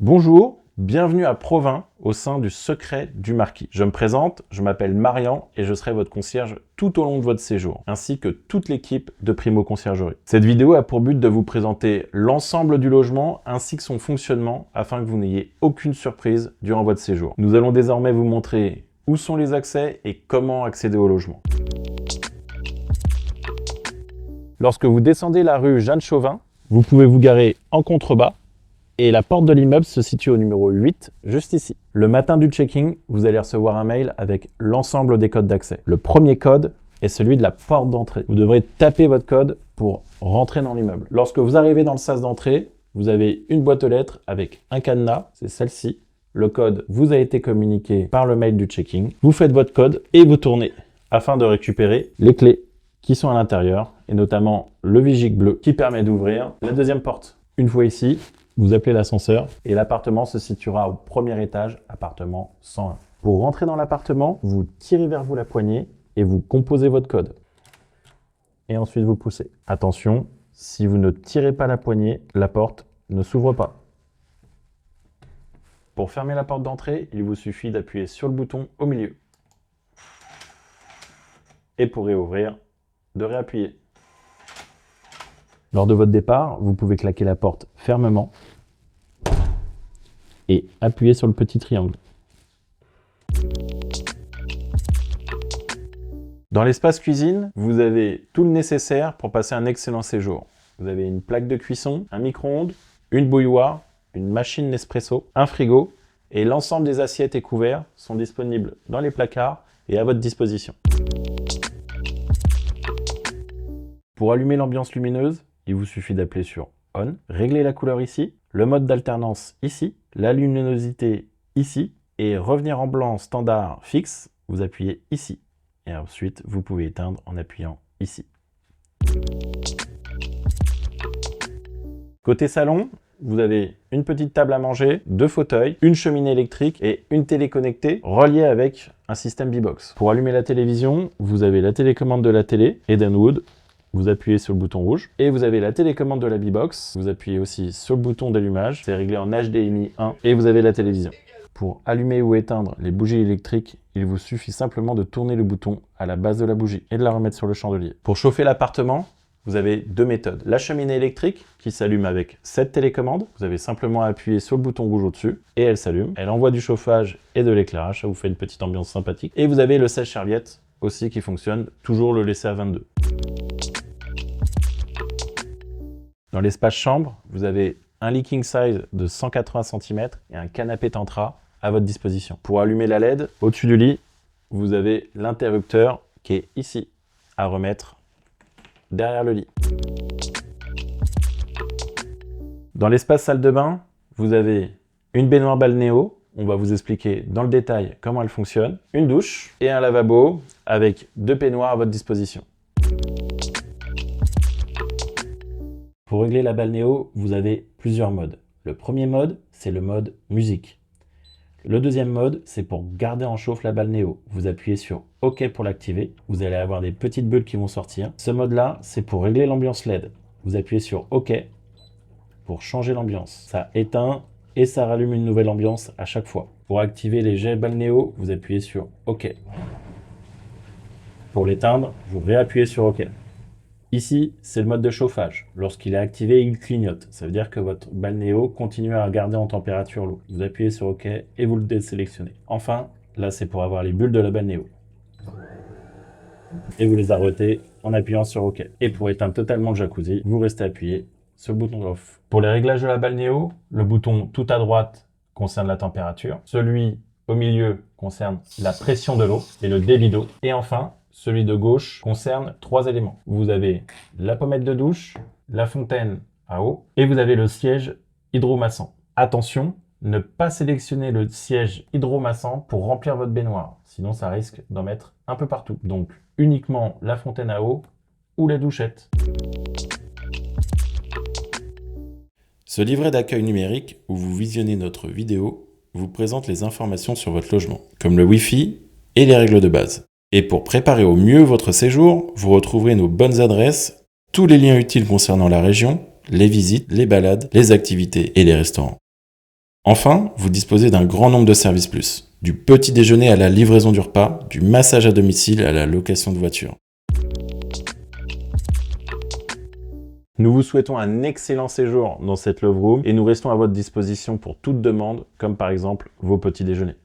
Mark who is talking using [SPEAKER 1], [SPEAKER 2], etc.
[SPEAKER 1] Bonjour, bienvenue à Provins au sein du Secret du Marquis. Je me présente, je m'appelle Marian et je serai votre concierge tout au long de votre séjour, ainsi que toute l'équipe de Primo Conciergerie. Cette vidéo a pour but de vous présenter l'ensemble du logement ainsi que son fonctionnement afin que vous n'ayez aucune surprise durant votre séjour. Nous allons désormais vous montrer où sont les accès et comment accéder au logement. Lorsque vous descendez la rue Jeanne Chauvin, vous pouvez vous garer en contrebas et la porte de l'immeuble se situe au numéro 8, juste ici. Le matin du check-in, vous allez recevoir un mail avec l'ensemble des codes d'accès. Le premier code est celui de la porte d'entrée. Vous devrez taper votre code pour rentrer dans l'immeuble. Lorsque vous arrivez dans le sas d'entrée, vous avez une boîte aux lettres avec un cadenas, c'est celle-ci. Le code vous a été communiqué par le mail du check-in. Vous faites votre code et vous tournez afin de récupérer les clés qui sont à l'intérieur et notamment le vigic bleu qui permet d'ouvrir la deuxième porte. Une fois ici, vous appelez l'ascenseur et l'appartement se situera au premier étage, appartement 101. Pour rentrer dans l'appartement, vous tirez vers vous la poignée et vous composez votre code. Et ensuite vous poussez. Attention, si vous ne tirez pas la poignée, la porte ne s'ouvre pas. Pour fermer la porte d'entrée, il vous suffit d'appuyer sur le bouton au milieu. Et pour réouvrir, de réappuyer. Lors de votre départ, vous pouvez claquer la porte fermement et appuyer sur le petit triangle. Dans l'espace cuisine, vous avez tout le nécessaire pour passer un excellent séjour. Vous avez une plaque de cuisson, un micro-ondes, une bouilloire, une machine Nespresso, un frigo et l'ensemble des assiettes et couverts sont disponibles dans les placards et à votre disposition. Pour allumer l'ambiance lumineuse, il vous suffit d'appeler sur On, régler la couleur ici, le mode d'alternance ici, la luminosité ici, et revenir en blanc standard fixe, vous appuyez ici. Et ensuite, vous pouvez éteindre en appuyant ici. Côté salon, vous avez une petite table à manger, 2 fauteuils, une cheminée électrique et une télé connectée reliée avec un système B-Box. Pour allumer la télévision, vous avez la télécommande de la télé, Edenwood. Vous appuyez sur le bouton rouge et vous avez la télécommande de la B-Box. Vous appuyez aussi sur le bouton d'allumage. C'est réglé en HDMI 1 et vous avez la télévision. Pour allumer ou éteindre les bougies électriques, il vous suffit simplement de tourner le bouton à la base de la bougie et de la remettre sur le chandelier. Pour chauffer l'appartement, vous avez 2 méthodes. La cheminée électrique qui s'allume avec cette télécommande. Vous avez simplement à appuyer sur le bouton rouge au-dessus et elle s'allume. Elle envoie du chauffage et de l'éclairage. Ça vous fait une petite ambiance sympathique. Et vous avez le sèche-serviette aussi qui fonctionne. Toujours le laisser à 22. Dans l'espace chambre, vous avez un lit king size de 180 cm et un canapé Tantra à votre disposition. Pour allumer la LED, au-dessus du lit, vous avez l'interrupteur qui est ici, à remettre derrière le lit. Dans l'espace salle de bain, vous avez une baignoire balnéo, on va vous expliquer dans le détail comment elle fonctionne, une douche et un lavabo avec 2 peignoirs à votre disposition. Pour régler la balnéo, vous avez plusieurs modes. Le premier mode, c'est le mode musique. Le deuxième mode, c'est pour garder en chauffe la balnéo. Vous appuyez sur OK pour l'activer. Vous allez avoir des petites bulles qui vont sortir. Ce mode-là, c'est pour régler l'ambiance LED. Vous appuyez sur OK pour changer l'ambiance. Ça éteint et ça rallume une nouvelle ambiance à chaque fois. Pour activer les jets balnéo, vous appuyez sur OK. Pour l'éteindre, vous réappuyez sur OK. Ici, c'est le mode de chauffage. Lorsqu'il est activé, il clignote. Ça veut dire que votre balnéo continue à garder en température l'eau. Vous appuyez sur OK et vous le désélectionnez. Enfin, là, c'est pour avoir les bulles de la balnéo. Et vous les arrêtez en appuyant sur OK. Et pour éteindre totalement le jacuzzi, vous restez appuyé sur le bouton off. Pour les réglages de la balnéo, le bouton tout à droite concerne la température. Celui au milieu concerne la pression de l'eau et le débit d'eau. Et enfin, celui de gauche concerne 3 éléments. Vous avez la pommette de douche, la fontaine à eau et vous avez le siège hydromassant. Attention, ne pas sélectionner le siège hydromassant pour remplir votre baignoire. Sinon, ça risque d'en mettre un peu partout. Donc, uniquement la fontaine à eau ou la douchette. Ce livret d'accueil numérique où vous visionnez notre vidéo vous présente les informations sur votre logement, comme le Wi-Fi et les règles de base. Et pour préparer au mieux votre séjour, vous retrouverez nos bonnes adresses, tous les liens utiles concernant la région, les visites, les balades, les activités et les restaurants. Enfin, vous disposez d'un grand nombre de services plus. Du petit déjeuner à la livraison du repas, du massage à domicile à la location de voiture. Nous vous souhaitons un excellent séjour dans cette Love Room et nous restons à votre disposition pour toute demande, comme par exemple vos petits déjeuners.